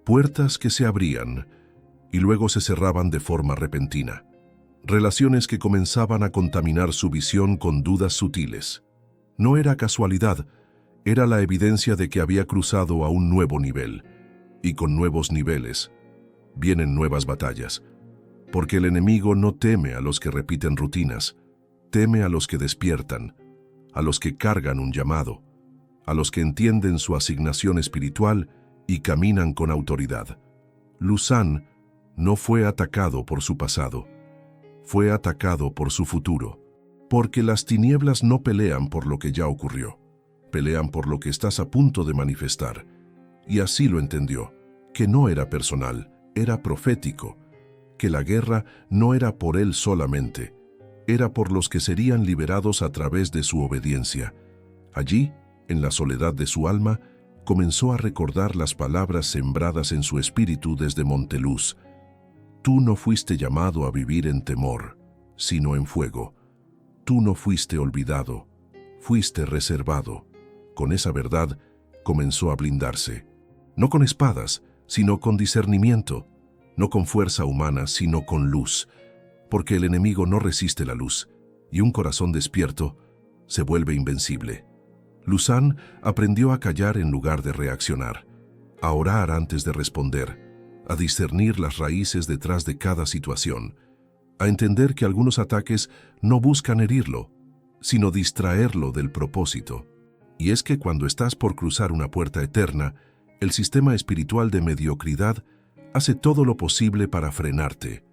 puertas que se abrían y luego se cerraban de forma repentina, relaciones que comenzaban a contaminar su visión con dudas sutiles. No era casualidad, era la evidencia de que había cruzado a un nuevo nivel, y con nuevos niveles vienen nuevas batallas. Porque el enemigo no teme a los que repiten rutinas, teme a los que despiertan, a los que cargan un llamado, a los que entienden su asignación espiritual y caminan con autoridad. Luzán no fue atacado por su pasado, fue atacado por su futuro, porque las tinieblas no pelean por lo que ya ocurrió, pelean por lo que estás a punto de manifestar. Y así lo entendió, que no era personal, era profético, que la guerra no era por él solamente, era por los que serían liberados a través de su obediencia. Allí, en la soledad de su alma, comenzó a recordar las palabras sembradas en su espíritu desde Monteluz. Tú no fuiste llamado a vivir en temor, sino en fuego. Tú no fuiste olvidado, fuiste reservado. Con esa verdad comenzó a blindarse, no con espadas, sino con discernimiento, no con fuerza humana, sino con luz, porque el enemigo no resiste la luz, y un corazón despierto se vuelve invencible. Luzán aprendió a callar en lugar de reaccionar, a orar antes de responder, a discernir las raíces detrás de cada situación, a entender que algunos ataques no buscan herirlo, sino distraerlo del propósito. Y es que cuando estás por cruzar una puerta eterna, el sistema espiritual de mediocridad hace todo lo posible para frenarte.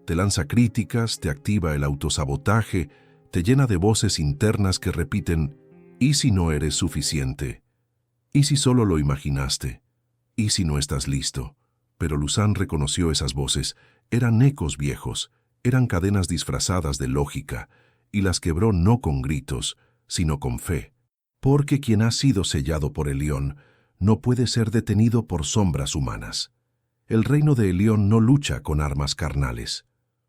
Te lanza críticas, te activa el autosabotaje, te llena de voces internas que repiten, ¿y si no eres suficiente? ¿Y si solo lo imaginaste? ¿Y si no estás listo? Pero Luzán reconoció esas voces. Eran ecos viejos, eran cadenas disfrazadas de lógica, y las quebró no con gritos, sino con fe. Porque quien ha sido sellado por el león no puede ser detenido por sombras humanas. El reino de Elión no lucha con armas carnales.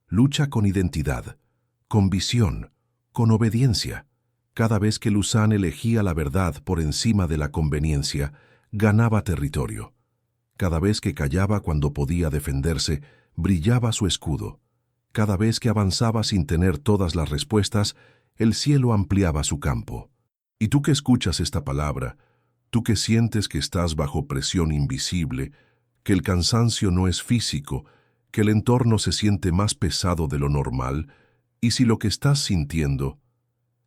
Lucha con identidad, con visión, con obediencia. Cada vez que Luzán elegía la verdad por encima de la conveniencia, ganaba territorio. Cada vez que callaba cuando podía defenderse, brillaba su escudo. Cada vez que avanzaba sin tener todas las respuestas, el cielo ampliaba su campo. Y tú que escuchas esta palabra, tú que sientes que estás bajo presión invisible, que el cansancio no es físico, que el entorno se siente más pesado de lo normal, y si lo que estás sintiendo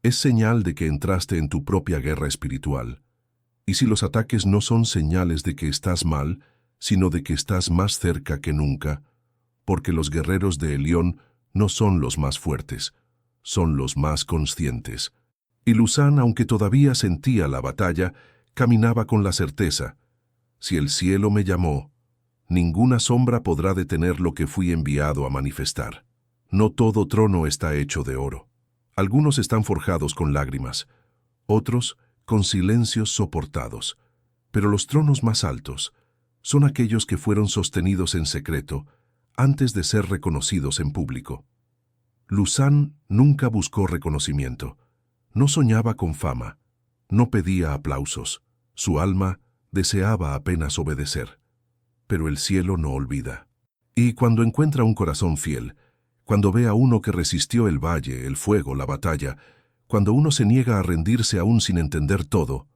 es señal de que entraste en tu propia guerra espiritual, y si los ataques no son señales de que estás mal, sino de que estás más cerca que nunca, porque los guerreros de Elión no son los más fuertes, son los más conscientes. Y Luzán, aunque todavía sentía la batalla, caminaba con la certeza: si el cielo me llamó, ninguna sombra podrá detener lo que fui enviado a manifestar. No todo trono está hecho de oro. Algunos están forjados con lágrimas, otros con silencios soportados. Pero los tronos más altos son aquellos que fueron sostenidos en secreto antes de ser reconocidos en público. Luzán nunca buscó reconocimiento, no soñaba con fama, no pedía aplausos. Su alma deseaba apenas obedecer. Pero el cielo no olvida. Y cuando encuentra un corazón fiel, cuando ve a uno que resistió el valle, el fuego, la batalla, cuando uno se niega a rendirse aún sin entender todo,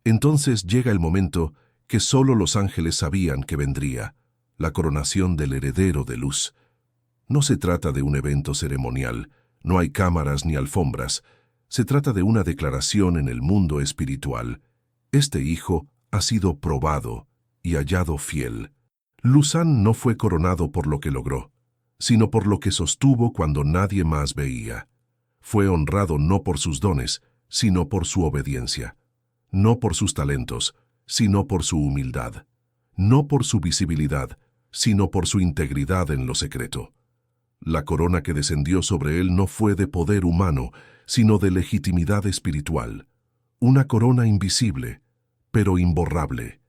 entonces llega el momento que solo los ángeles sabían que vendría, la coronación del heredero de luz. No se trata de un evento ceremonial, no hay cámaras ni alfombras, se trata de una declaración en el mundo espiritual. Este hijo ha sido probado y hallado fiel. Luzán no fue coronado por lo que logró, sino por lo que sostuvo cuando nadie más veía. Fue honrado no por sus dones, sino por su obediencia. No por sus talentos, sino por su humildad. No por su visibilidad, sino por su integridad en lo secreto. La corona que descendió sobre él no fue de poder humano, sino de legitimidad espiritual. Una corona invisible, pero imborrable,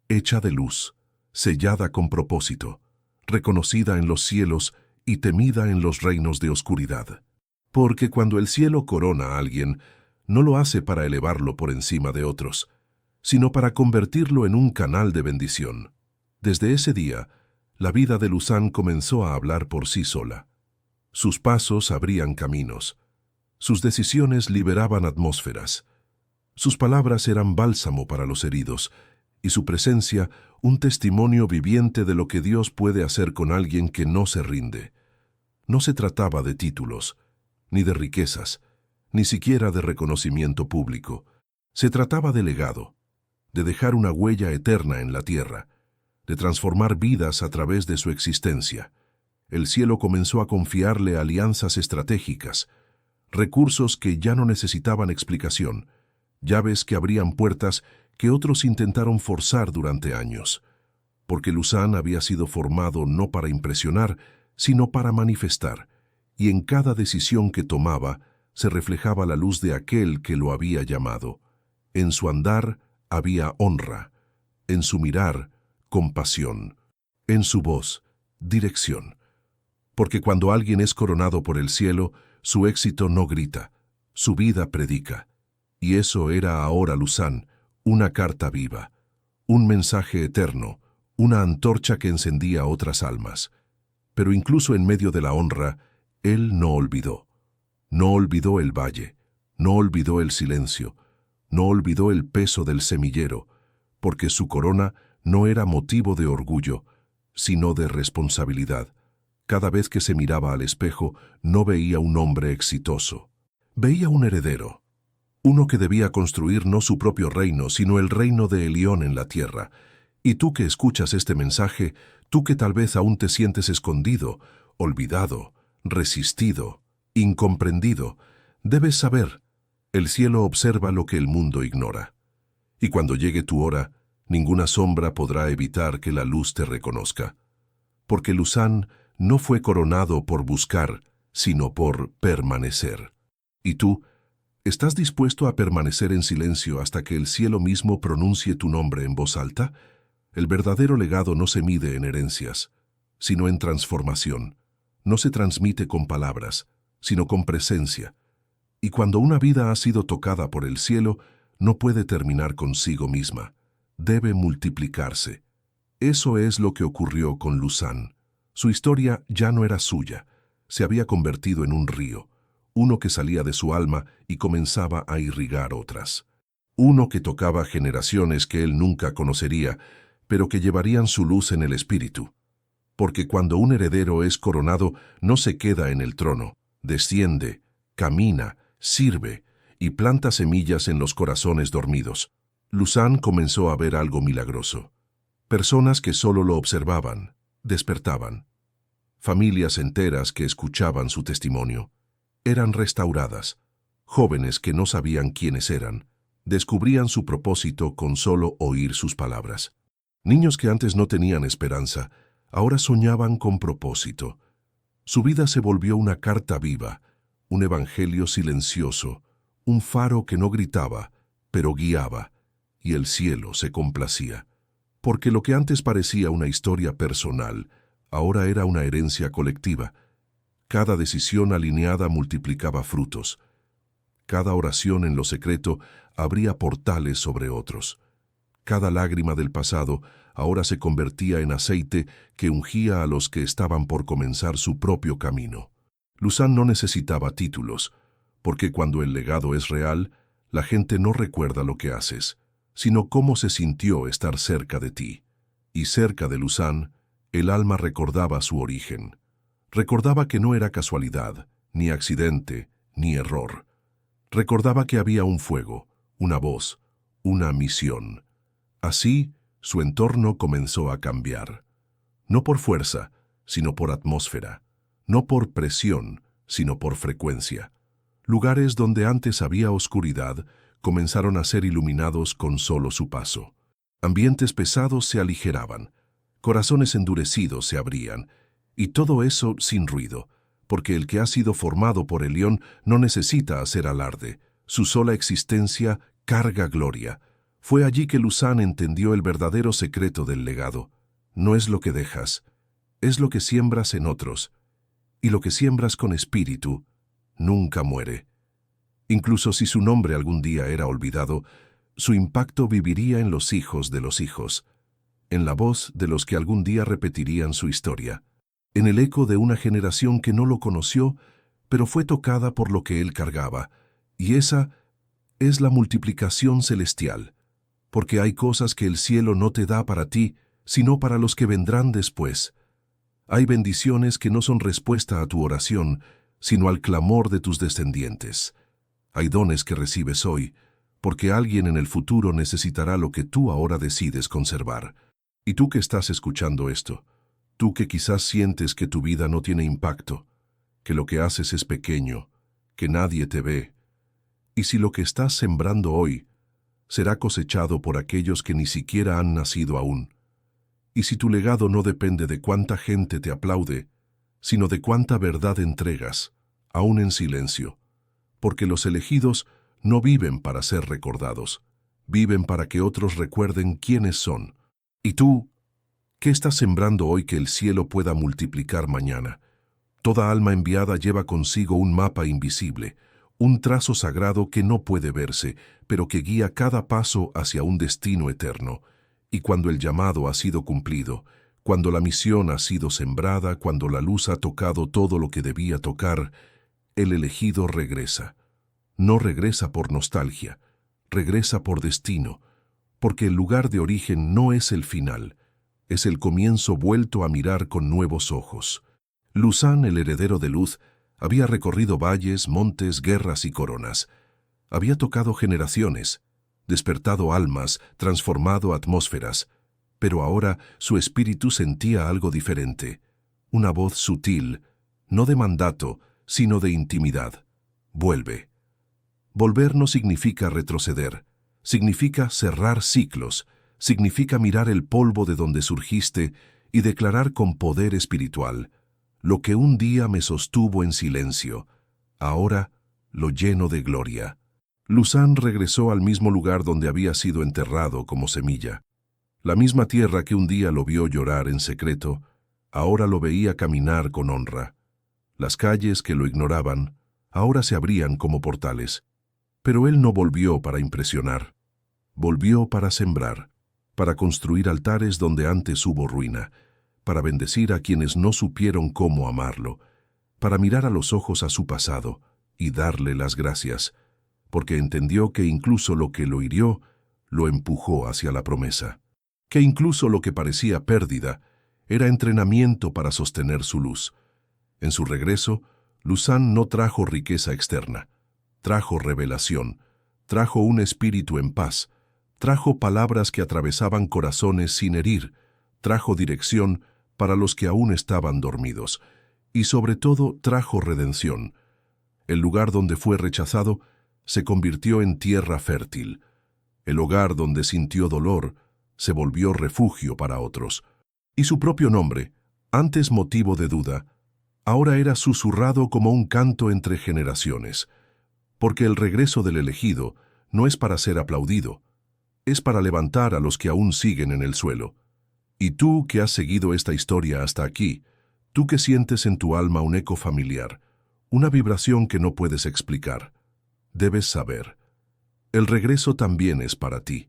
hecha de luz, sellada con propósito, reconocida en los cielos y temida en los reinos de oscuridad. Porque cuando el cielo corona a alguien, no lo hace para elevarlo por encima de otros, sino para convertirlo en un canal de bendición. Desde ese día, la vida de Luzán comenzó a hablar por sí sola. Sus pasos abrían caminos, sus decisiones liberaban atmósferas, sus palabras eran bálsamo para los heridos, y su presencia un testimonio viviente de lo que Dios puede hacer con alguien que no se rinde. No se trataba de títulos, ni de riquezas, ni siquiera de reconocimiento público. Se trataba de legado, de dejar una huella eterna en la tierra, de transformar vidas a través de su existencia. El cielo comenzó a confiarle alianzas estratégicas, recursos que ya no necesitaban explicación, llaves que abrían puertas que otros intentaron forzar durante años, porque Luzán había sido formado no para impresionar, sino para manifestar, y en cada decisión que tomaba se reflejaba la luz de aquel que lo había llamado. En su andar había honra, en su mirar, compasión, en su voz, dirección. Porque cuando alguien es coronado por el cielo, su éxito no grita, su vida predica. Y eso era ahora Luzán, una carta viva, un mensaje eterno, una antorcha que encendía otras almas. Pero incluso en medio de la honra, él no olvidó. No olvidó el valle, no olvidó el silencio, no olvidó el peso del semillero, porque su corona no era motivo de orgullo, sino de responsabilidad. Cada vez que se miraba al espejo, no veía un hombre exitoso. Veía un heredero, uno que debía construir no su propio reino, sino el reino de Elión en la tierra. Y tú que escuchas este mensaje, tú que tal vez aún te sientes escondido, olvidado, resistido, incomprendido, debes saber, el cielo observa lo que el mundo ignora. Y cuando llegue tu hora, ninguna sombra podrá evitar que la luz te reconozca. Porque Luzán no fue coronado por buscar, sino por permanecer. ¿Y tú? ¿Estás dispuesto a permanecer en silencio hasta que el cielo mismo pronuncie tu nombre en voz alta? El verdadero legado no se mide en herencias, sino en transformación. No se transmite con palabras, sino con presencia. Y cuando una vida ha sido tocada por el cielo, no puede terminar consigo misma. Debe multiplicarse. Eso es lo que ocurrió con Luzán. Su historia ya no era suya. Se había convertido en un río, uno que salía de su alma y comenzaba a irrigar otras. Uno que tocaba generaciones que él nunca conocería, pero que llevarían su luz en el espíritu. Porque cuando un heredero es coronado, no se queda en el trono, desciende, camina, sirve y planta semillas en los corazones dormidos. Luzán comenzó a ver algo milagroso. Personas que solo lo observaban, despertaban. Familias enteras que escuchaban su testimonio. Eran restauradas. Jóvenes que no sabían quiénes eran, descubrían su propósito con solo oír sus palabras. Niños que antes no tenían esperanza, ahora soñaban con propósito. Su vida se volvió una carta viva, un evangelio silencioso, un faro que no gritaba, pero guiaba, y el cielo se complacía. Porque lo que antes parecía una historia personal, ahora era una herencia colectiva. Cada decisión alineada multiplicaba frutos. Cada oración en lo secreto abría portales sobre otros. Cada lágrima del pasado ahora se convertía en aceite que ungía a los que estaban por comenzar su propio camino. Luzán no necesitaba títulos, porque cuando el legado es real, la gente no recuerda lo que haces, sino cómo se sintió estar cerca de ti. Y cerca de Luzán, el alma recordaba su origen. Recordaba que no era casualidad, ni accidente, ni error. Recordaba que había un fuego, una voz, una misión. Así, su entorno comenzó a cambiar. No por fuerza, sino por atmósfera. No por presión, sino por frecuencia. Lugares donde antes había oscuridad comenzaron a ser iluminados con solo su paso. Ambientes pesados se aligeraban, corazones endurecidos se abrían, y todo eso sin ruido, porque el que ha sido formado por el león no necesita hacer alarde. Su sola existencia carga gloria. Fue allí que Luzán entendió el verdadero secreto del legado. No es lo que dejas, es lo que siembras en otros, y lo que siembras con espíritu nunca muere. Incluso si su nombre algún día era olvidado, su impacto viviría en los hijos de los hijos, en la voz de los que algún día repetirían su historia, en el eco de una generación que no lo conoció, pero fue tocada por lo que él cargaba, y esa es la multiplicación celestial, porque hay cosas que el cielo no te da para ti, sino para los que vendrán después. Hay bendiciones que no son respuesta a tu oración, sino al clamor de tus descendientes. Hay dones que recibes hoy, porque alguien en el futuro necesitará lo que tú ahora decides conservar. Y tú que estás escuchando esto, tú que quizás sientes que tu vida no tiene impacto, que lo que haces es pequeño, que nadie te ve, y si lo que estás sembrando hoy será cosechado por aquellos que ni siquiera han nacido aún, y si tu legado no depende de cuánta gente te aplaude, sino de cuánta verdad entregas, aún en silencio, porque los elegidos no viven para ser recordados, viven para que otros recuerden quiénes son. ¿Y tú, qué estás sembrando hoy que el cielo pueda multiplicar mañana? Toda alma enviada lleva consigo un mapa invisible, un trazo sagrado que no puede verse, pero que guía cada paso hacia un destino eterno. Y cuando el llamado ha sido cumplido, cuando la misión ha sido sembrada, cuando la luz ha tocado todo lo que debía tocar, el elegido regresa. No regresa por nostalgia, regresa por destino, porque el lugar de origen no es el final, es el comienzo vuelto a mirar con nuevos ojos. Luzán, el heredero de luz, había recorrido valles, montes, guerras y coronas. Había tocado generaciones, despertado almas, transformado atmósferas, pero ahora su espíritu sentía algo diferente, una voz sutil, no de mandato, sino de intimidad. Vuelve. Volver no significa retroceder, significa cerrar ciclos, significa mirar el polvo de donde surgiste y declarar con poder espiritual: lo que un día me sostuvo en silencio, ahora lo lleno de gloria. Luzán regresó al mismo lugar donde había sido enterrado como semilla. La misma tierra que un día lo vio llorar en secreto, ahora lo veía caminar con honra. Las calles que lo ignoraban, ahora se abrían como portales. Pero él no volvió para impresionar. Volvió para sembrar, para construir altares donde antes hubo ruina, para bendecir a quienes no supieron cómo amarlo, para mirar a los ojos a su pasado y darle las gracias, porque entendió que incluso lo que lo hirió, lo empujó hacia la promesa, que incluso lo que parecía pérdida, era entrenamiento para sostener su luz. En su regreso, Luzán no trajo riqueza externa, trajo revelación, trajo un espíritu en paz, trajo palabras que atravesaban corazones sin herir, trajo dirección para los que aún estaban dormidos, y sobre todo trajo redención. El lugar donde fue rechazado se convirtió en tierra fértil. El hogar donde sintió dolor se volvió refugio para otros. Y su propio nombre, antes motivo de duda, ahora era susurrado como un canto entre generaciones. Porque el regreso del elegido no es para ser aplaudido, es para levantar a los que aún siguen en el suelo. Y tú que has seguido esta historia hasta aquí, tú que sientes en tu alma un eco familiar, una vibración que no puedes explicar, debes saber: el regreso también es para ti.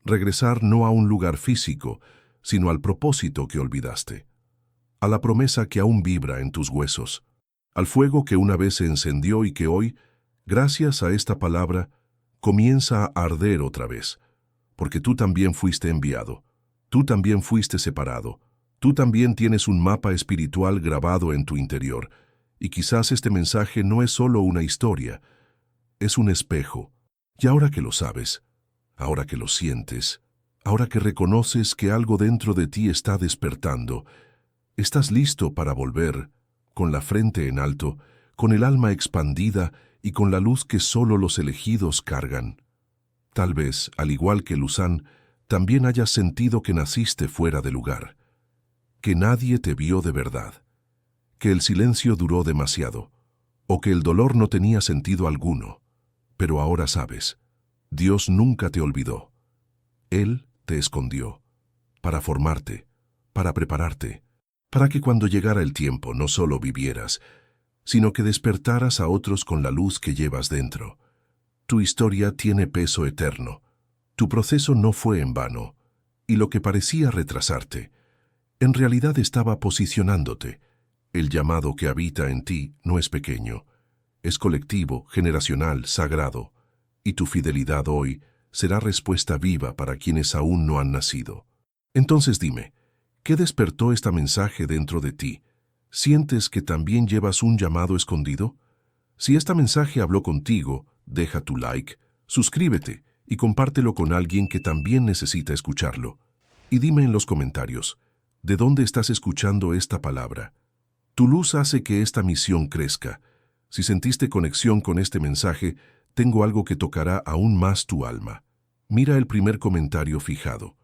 Regresar no a un lugar físico, sino al propósito que olvidaste, a la promesa que aún vibra en tus huesos, al fuego que una vez se encendió y que hoy, gracias a esta palabra, comienza a arder otra vez, porque tú también fuiste enviado, tú también fuiste separado, tú también tienes un mapa espiritual grabado en tu interior, y quizás este mensaje no es solo una historia, es un espejo. Y ahora que lo sabes, ahora que lo sientes, ahora que reconoces que algo dentro de ti está despertando, estás listo para volver, con la frente en alto, con el alma expandida y con la luz que solo los elegidos cargan. Tal vez, al igual que Luzán, también hayas sentido que naciste fuera de lugar, que nadie te vio de verdad, que el silencio duró demasiado, o que el dolor no tenía sentido alguno. Pero ahora sabes, Dios nunca te olvidó. Él te escondió, para formarte, para prepararte, para que cuando llegara el tiempo no solo vivieras, sino que despertaras a otros con la luz que llevas dentro. Tu historia tiene peso eterno. Tu proceso no fue en vano, y lo que parecía retrasarte, en realidad estaba posicionándote. El llamado que habita en ti no es pequeño, es colectivo, generacional, sagrado, y tu fidelidad hoy será respuesta viva para quienes aún no han nacido. Entonces dime, ¿qué despertó este mensaje dentro de ti? ¿Sientes que también llevas un llamado escondido? Si este mensaje habló contigo, deja tu like, suscríbete y compártelo con alguien que también necesita escucharlo. Y dime en los comentarios, ¿de dónde estás escuchando esta palabra? Tu luz hace que esta misión crezca. Si sentiste conexión con este mensaje, tengo algo que tocará aún más tu alma. Mira el primer comentario fijado.